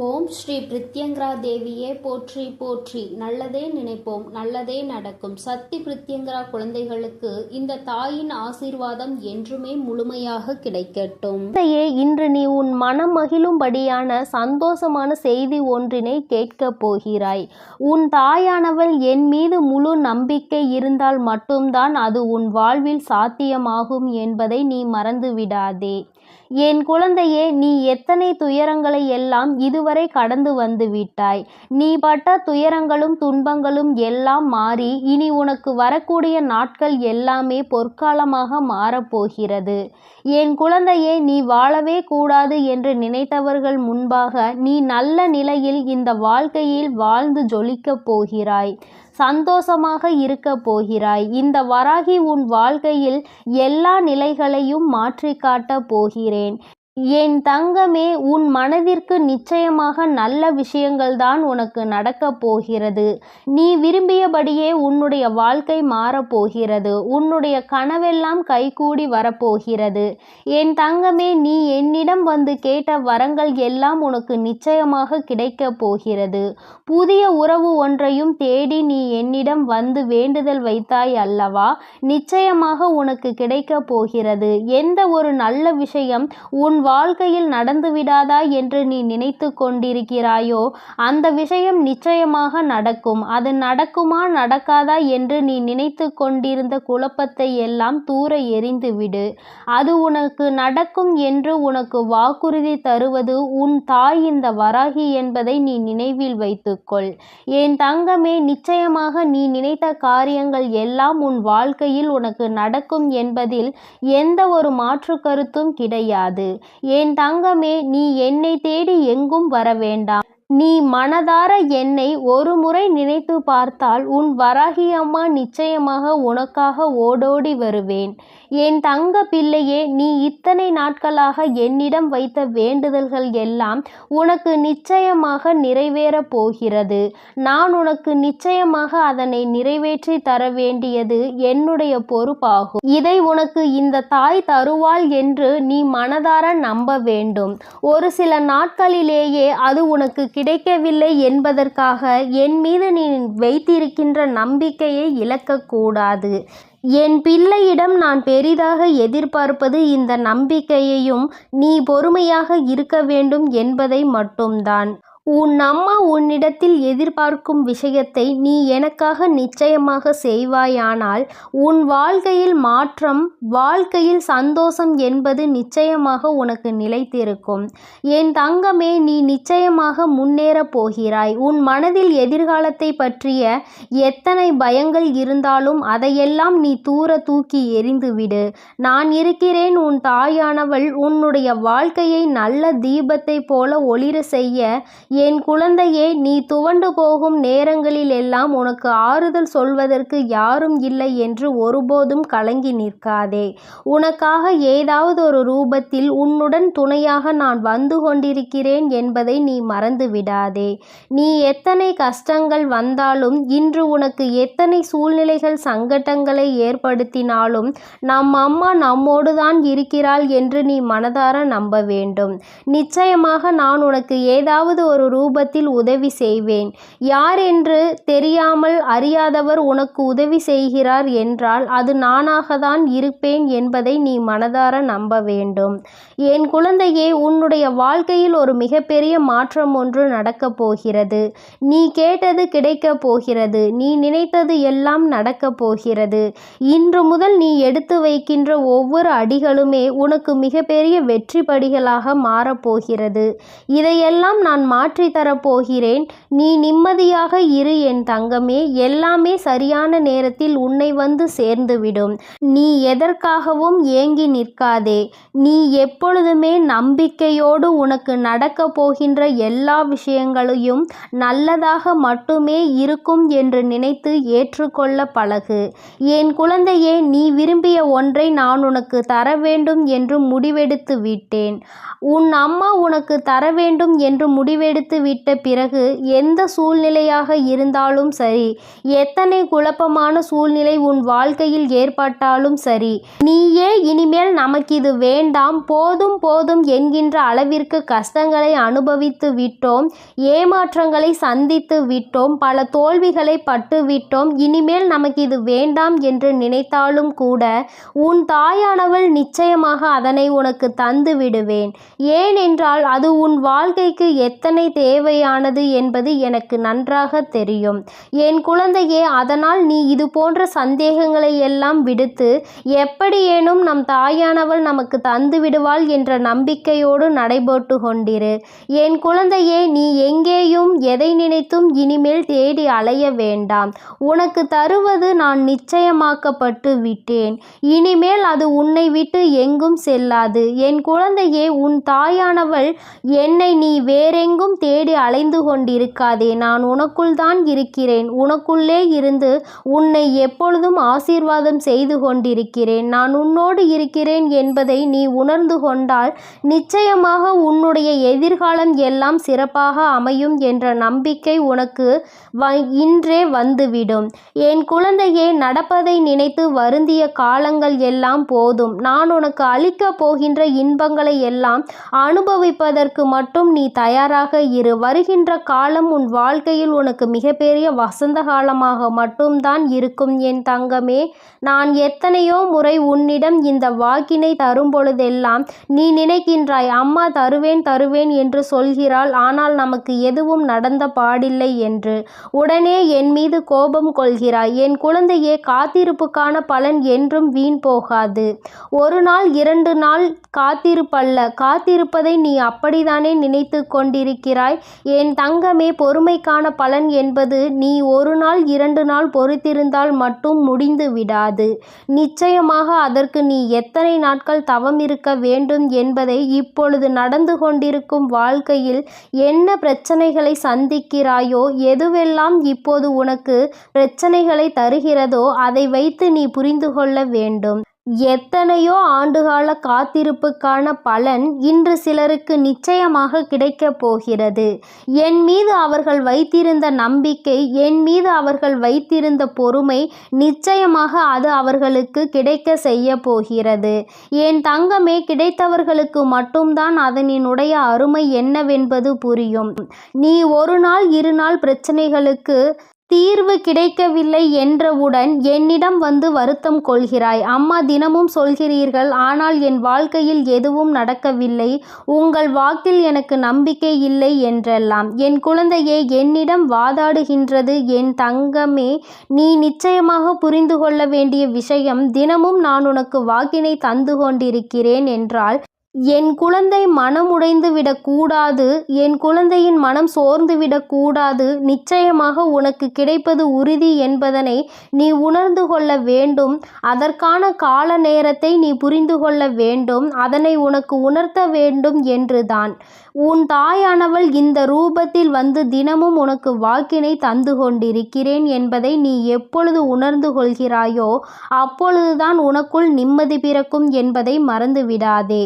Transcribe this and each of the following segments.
ஓம் ஸ்ரீ பிரித்யங்கரா தேவியே போற்றி போற்றி. நல்லதே நினைப்போம், நல்லதே நடக்கும். சக்தி பிரித்யங்கரா குழந்தைகளுக்கு இந்த தாயின் ஆசீர்வாதம் என்றுமே முழுமையாக கிடைக்கட்டும். இன்று நீ உன் மனம் மகிழும்படியான சந்தோஷமான செய்தி ஒன்றினை கேட்கப் போகிறாய். உன் தாயானவள் என் மீது முழு நம்பிக்கை இருந்தால் மட்டும்தான் அது உன் வாழ்வில் சாத்தியமாகும் என்பதை நீ மறந்துவிடாதே. என் குழந்தையே, நீ எத்தனை துயரங்களை எல்லாம் இதுவரை கடந்து வந்து விட்டாய். நீ பட்ட துயரங்களும் துன்பங்களும் எல்லாம் மாறி இனி உனக்கு வரக்கூடிய நாட்கள் எல்லாமே பொற்காலமாக மாறப்போகிறது. என் குழந்தையே, நீ வாழவே கூடாது என்று நினைத்தவர்கள் முன்பாக நீ நல்ல நிலையில் இந்த வாழ்க்கையில் வாழ்ந்து ஜொலிக்கப் போகிறாய். சந்தோஷமாக இருக்க போகிறாய். இந்த வராகி உன் வாழ்க்கையில் எல்லா நிலைகளையும் மாற்றி காட்டப் போகிறேன். என் தங்கமே, உன் மனதிற்கு நிச்சயமாக நல்ல விஷயங்கள் தான் உனக்கு நடக்கப் போகிறது. நீ விரும்பியபடியே உன்னுடைய வாழ்க்கை மாறப்போகிறது. உன்னுடைய கனவெல்லாம் கைகூடி வரப்போகிறது. என் தங்கமே, நீ என்னிடம் வந்து கேட்ட வரங்கள் எல்லாம் உனக்கு நிச்சயமாக கிடைக்கப் போகிறது. புதிய உறவு ஒன்றையும் தேடி நீ என்னிடம் வந்து வேண்டுதல் வைத்தாய் அல்லவா? நிச்சயமாக உனக்கு கிடைக்கப் போகிறது. எந்த ஒரு நல்ல விஷயம் உன் வாழ்க்கையில் நடந்துவிடாதா என்று நீ நினைத்து கொண்டிருக்கிறாயோ அந்த விஷயம் நிச்சயமாக நடக்கும். அது நடக்குமா நடக்காதா என்று நீ நினைத்து கொண்டிருந்த குழப்பத்தை எல்லாம் தூர எறிந்துவிடு. அது உனக்கு நடக்கும் என்று உனக்கு வாக்குறுதி தருவது உன் தாய் இந்த வராகி என்பதை நீ நினைவில் வைத்துக்கொள். என் தங்கமே, நிச்சயமாக நீ நினைத்த காரியங்கள் எல்லாம் உன் வாழ்க்கையில் உனக்கு நடக்கும் என்பதில் எந்த ஒரு மாற்று கருத்தும் கிடையாது. என் தங்கமே, நீ என்னை தேடி எங்கும் வர வேண்டாம். நீ மனதார என்னை ஒரு முறை நினைத்து பார்த்தால் உன் வராகி அம்மா நிச்சயமாக உனக்காக ஓடோடி வருவேன். என் தங்க பிள்ளையே, நீ இத்தனை நாட்களாக என்னிடம் வைத்த வேண்டுதல்கள் எல்லாம் உனக்கு நிச்சயமாக நிறைவேறப் போகிறது. நான் உனக்கு நிச்சயமாக அதனை நிறைவேற்றி தர வேண்டியது என்னுடைய பொறுப்பாகும். இதை உனக்கு இந்த தாய் தருவாள் என்று நீ மனதார நம்ப வேண்டும். ஒரு சில நாட்களிலேயே அது உனக்கு கிடைக்கவில்லை என்பதற்காக என் மீது நீ வைத்திருக்கின்ற நம்பிக்கையை இழக்கக்கூடாது. என் பிள்ளையிடம் நான் பெரிதாக எதிர்பார்ப்பது இந்த நம்பிக்கையையும் நீ பொறுமையாக இருக்க வேண்டும் என்பதை மட்டும்தான். உன் அம்மா உன்னிடத்தில் எதிர்பார்க்கும் விஷயத்தை நீ எனக்காக நிச்சயமாக செய்வாயானால் உன் வாழ்க்கையில் மாற்றம், வாழ்க்கையில் சந்தோஷம் என்பது நிச்சயமாக உனக்கு நிலைத்திருக்கும். என் தங்கமே, நீ நிச்சயமாக முன்னேறப் போகிறாய். உன் மனதில் எதிர்காலத்தை பற்றிய எத்தனை பயங்கள் இருந்தாலும் அதையெல்லாம் நீ தூர தூக்கி எறிந்துவிடு. நான் இருக்கிறேன். உன் தாயானவள் உன்னுடைய வாழ்க்கையை நல்ல தீபத்தை போல ஒளிர செய்ய என் குழந்தையே, நீ துவண்டு போகும் நேரங்களில் எல்லாம் உனக்கு ஆறுதல் சொல்வதற்கு யாரும் இல்லை என்று ஒருபோதும் கலங்கி நிற்காதே. உனக்காக ஏதாவது ஒரு ரூபத்தில் உன்னுடன் துணையாக நான் வந்து கொண்டிருக்கிறேன் என்பதை நீ மறந்து விடாதே. நீ எத்தனை கஷ்டங்கள் வந்தாலும், இன்று உனக்கு எத்தனை சூழ்நிலைகள் சங்கடங்களை ஏற்படுத்தினாலும் நம் அம்மா நம்மோடு தான் இருக்கிறாள் என்று நீ மனதார நம்ப வேண்டும். நிச்சயமாக நான் உனக்கு ஏதாவது ஒரு ரூபத்தில் உதவி செய்வேன். யார் என்று தெரியாமல் அறியாதவர் உனக்கு உதவி செய்கிறார் என்றால் அது நானாகத்தான் இருப்பேன் என்பதை நீ மனதார நம்ப வேண்டும். என் குழந்தையே, உன்னுடைய வாழ்க்கையில் ஒரு மிகப்பெரிய மாற்றம் ஒன்று நடக்கப் போகிறது. நீ கேட்டது கிடைக்கப் போகிறது. நீ நினைத்தது எல்லாம் நடக்கப் போகிறது. இன்று முதல் நீ எடுத்து வைக்கின்ற ஒவ்வொரு அடிகளுமே உனக்கு மிகப்பெரிய வெற்றி படிகளாக மாறப்போகிறது. இதையெல்லாம் நான் மாற்றி தரப்போகிறேன். நீ நிம்மதியாக இரு என் தங்கமே. எல்லாமே சரியான நேரத்தில் உன்னை வந்து சேர்ந்துவிடும். நீ எதற்காகவும் ஏங்கி நிற்காதே. நீ எப்பொழுதுமே நம்பிக்கையோடு உனக்கு நடக்க போகின்ற எல்லா விஷயங்களையும் நல்லதாக மட்டுமே இருக்கும் என்று நினைத்து ஏற்றுக்கொள்ள பழகு. என் குழந்தையே, நீ விரும்பிய ஒன்றை நான் உனக்கு தர வேண்டும் என்று முடிவெடுத்து விட்டேன். உன் அம்மா உனக்கு தர வேண்டும் என்று முடிவெடுத்து முடிவெடுத்து விட்ட பிறகு எந்த சூழ்நிலையாக இருந்தாலும் சரி, எத்தனை குழப்பமான சூழ்நிலை உன் வாழ்க்கையில் ஏற்பட்டாலும் சரி, நீயே இனிமேல் நமக்கு இது வேண்டாம், போதும் போதும் என்கின்ற அளவிற்கு கஷ்டங்களை அனுபவித்து விட்டோம், ஏமாற்றங்களை சந்தித்து விட்டோம், பல தோல்விகளை பட்டு விட்டோம், இனிமேல் நமக்கு இது வேண்டாம் என்று நினைத்தாலும் கூட உன் தாயானவள் நிச்சயமாக அதனை உனக்கு தந்து விடுவேன். ஏனென்றால் அது உன் வாழ்க்கைக்கு எத்தனை தேவையானது என்பது எனக்கு நன்றாக தெரியும். என் குழந்தையே, அதனால் நீ இது போன்ற சந்தேகங்களை எல்லாம் விடுத்து எப்படியேனும் நம் தாயானவள் நமக்கு தந்து விடுவாள் என்ற நம்பிக்கையோடு நடைபோட்டு கொண்டிரு. என் குழந்தையே, நீ எங்கேயும் எதை நினைத்தும் இனிமேல் தேடி அலைய வேண்டாம். உனக்கு தருவது நான் நிச்சயமாக்கப்பட்டு விட்டேன். இனிமேல் அது உன்னை விட்டு எங்கும் செல்லாது. என் குழந்தையே, உன் தாயானவள் என்னை நீ வேறெங்கும் தேடி அலைந்து கொண்டிருக்காதே. நான் உனக்குள் தான் இருக்கிறேன். உனக்குள்ளே இருந்து உன்னை எப்பொழுதும் ஆசீர்வாதம் செய்து கொண்டிருக்கிறேன். நான் உன்னோடு இருக்கிறேன் என்பதை நீ உணர்ந்து கொண்டால் நிச்சயமாக உன்னுடைய எதிர்காலம் எல்லாம் சிறப்பாக அமையும் என்ற நம்பிக்கை உனக்கு இன்றே வந்துவிடும். என் குழந்தையே, நடப்பதை நினைத்து வருந்திய காலங்கள் எல்லாம் போதும். நான் உனக்கு அளிக்கப் போகின்ற இன்பங்களை எல்லாம் அனுபவிப்பதற்கு மட்டும் நீ தயாராக இரு. வருகின்ற காலம் உன் வாழ்க்கையில் உனக்கு மிகப்பெரிய வசந்த காலமாக மட்டும்தான் இருக்கும் என் தங்கமே. நான் எத்தனையோ முறை உன்னிடம் இந்த வாக்கினை தரும் பொழுதெல்லாம் நீ நினைக்கின்றாய், அம்மா தருவேன் தருவேன் என்று சொல்கிறாள், ஆனால் நமக்கு எதுவும் நடந்த பாடில்லை என்று. உடனே என் மீது கோபம் கொள்கிறாய். என் குழந்தையே, காத்திருப்புக்கான பலன் என்றும் வீண் போகாது. ஒரு நாள் 2 நாள் காத்திருப்பல்ல, காத்திருப்பதை நீ அப்படித்தானே நினைத்து கொண்டிருக்கிறாய். என் தங்கமே, பொறுமைக்கான பலன் என்பது நீ 1 நாள் 2 நாள் பொறுத்திருந்தால் மட்டும் முடிந்து விடாது. நிச்சயமாக அதற்கு நீ எத்தனை நாட்கள் தவம் இருக்க வேண்டும் என்பதை இப்பொழுது நடந்து கொண்டிருக்கும் வாழ்க்கையில் என்ன பிரச்சனைகளை சந்திக்கிறாயோ, எதுவெல்லாம் இப்போது உனக்கு பிரச்சனைகளை தருகிறதோ அதை வைத்து நீ புரிந்து கொள்ள வேண்டும். எத்தனையோ ஆண்டுகால காத்திருப்புக்கான பலன் இன்று சிலருக்கு நிச்சயமாக கிடைக்கப் போகிறது. என் மீது அவர்கள் வைத்திருந்த நம்பிக்கை, என் மீது அவர்கள் வைத்திருந்த பொறுமை, நிச்சயமாக அது அவர்களுக்கு கிடைக்க செய்ய போகிறது. என் தங்கமே, கிடைத்தவர்களுக்கு மட்டும்தான் அதனினுடைய அருமை என்னவென்பது புரியும். நீ 1 நாள் 2 நாள் பிரச்சனைகளுக்கு தீர்வு கிடைக்கவில்லை என்றவுடன் என்னிடம் வந்து வருத்தம் கொள்கிறாய். அம்மா, தினமும் சொல்கிறீர்கள், ஆனால் என் வாழ்க்கையில் எதுவும் நடக்கவில்லை, உங்கள் வாக்கில் எனக்கு நம்பிக்கை இல்லை என்றெல்லாம். என் குழந்தையே, என்னிடம் வாதாடுகின்றது என் தங்கமே, நீ நிச்சயமாக புரிந்து கொள்ள வேண்டிய விஷயம், தினமும் நான் உனக்கு வாக்கினை தந்து கொண்டிருக்கிறேன் என்றால் என் குழந்தை மனம் உடைந்து விடக்கூடாது, என் குழந்தையின் மனம் சோர்ந்து விடக்கூடாது. நிச்சயமாக உனக்கு கிடைப்பது உறுதி என்பதனை நீ உணர்ந்து கொள்ள வேண்டும். அதற்கான கால நேரத்தை நீ புரிந்து கொள்ள வேண்டும். அதனை உனக்கு உணர்த்த வேண்டும் என்றுதான் உன் தாயானவள் இந்த ரூபத்தில் வந்து தினமும் உனக்கு வாக்கினை தந்து கொண்டிருக்கிறேன் என்பதை நீ எப்பொழுது உணர்ந்து கொள்கிறாயோ அப்பொழுதுதான் உனக்குள் நிம்மதி பிறக்கும் என்பதை மறந்து விடாதே.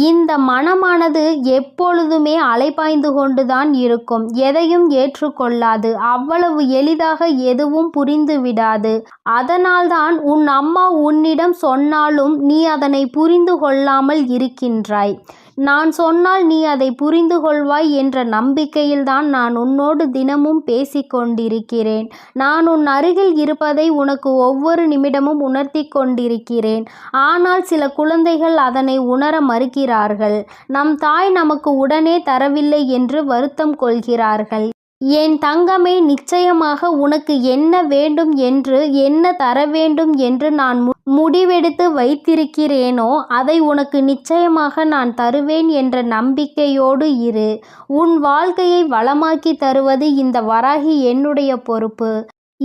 இந்த மனமானது எப்பொழுதுமே அலைபாய்ந்து கொண்டுதான் இருக்கும். எதையும் ஏற்றுக்கொள்ளாது. அவ்வளவு எளிதாக எதுவும் புரிந்து விடாது. அதனால்தான் உன் அம்மா உன்னிடம் சொன்னாலும் நீ அதனை புரிந்து கொள்ளாமல் இருக்கின்றாய். நான் சொன்னால் நீ அதை புரிந்து கொள்வாய் என்ற நம்பிக்கையில்தான் நான் உன்னோடு தினமும் பேசிக்கொண்டிருக்கிறேன். நான் உன் அருகில் இருப்பதை உனக்கு ஒவ்வொரு நிமிடமும் உணர்த்தி கொண்டிருக்கிறேன். ஆனால் சில குழந்தைகள் அதனை உணர மறுக்கிறார்கள். நம் தாய் நமக்கு உடனே தரவில்லை என்று வருத்தம் கொள்கிறார்கள். என் தங்கமே, நிச்சயமாக உனக்கு என்ன வேண்டும் என்று, என்ன தர வேண்டும் என்று நான் முடிவெடுத்து வைத்திருக்கிறேனோ அதை உனக்கு நிச்சயமாக நான் தருவேன் என்ற நம்பிக்கையோடு இரு. உன் வாழ்க்கையை வளமாக்கி தருவது இந்த வராகி என்னுடைய பொறுப்பு.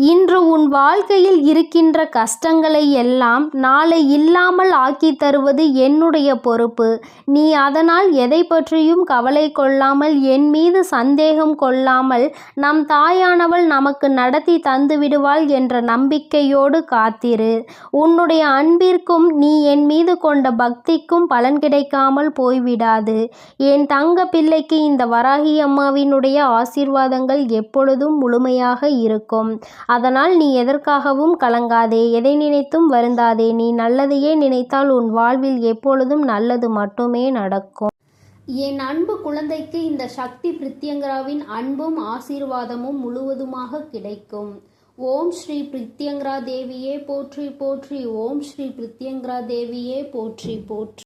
இன்று உன் வாழ்க்கையில் இருக்கின்ற கஷ்டங்களை எல்லாம் நாளை இல்லாமல் ஆக்கி தருவது என்னுடைய பொறுப்பு. நீ அதனால் எதை பற்றியும் கவலை கொள்ளாமல், என் மீது சந்தேகம் கொள்ளாமல், நம் தாயானவள் நமக்கு நடத்தி தந்து விடுவாள் என்ற நம்பிக்கையோடு காத்திரு. உன்னுடைய அன்பிற்கும் நீ என் மீது கொண்ட பக்திக்கும் பலன் கிடைக்காமல் போய்விடாது. என் தங்க பிள்ளைக்கு இந்த வராகி அம்மாவினுடைய ஆசீர்வாதங்கள் எப்பொழுதும் முழுமையாக இருக்கும். அதனால் நீ எதற்காகவும் கலங்காதே, எதை நினைத்தும் வருந்தாதே. நீ நல்லதையே நினைத்தால் உன் வாழ்வில் எப்பொழுதும் நல்லது மட்டுமே நடக்கும். என் அன்பு குழந்தைக்கு இந்த சக்தி பிரித்யங்கராவின் அன்பும் ஆசீர்வாதமும் முழுவதுமாக கிடைக்கும். ஓம் ஸ்ரீ பிரித்யங்கரா தேவியே போற்றி போற்றி. ஓம் ஸ்ரீ பிரித்யங்கரா தேவியே போற்றி போற்றி.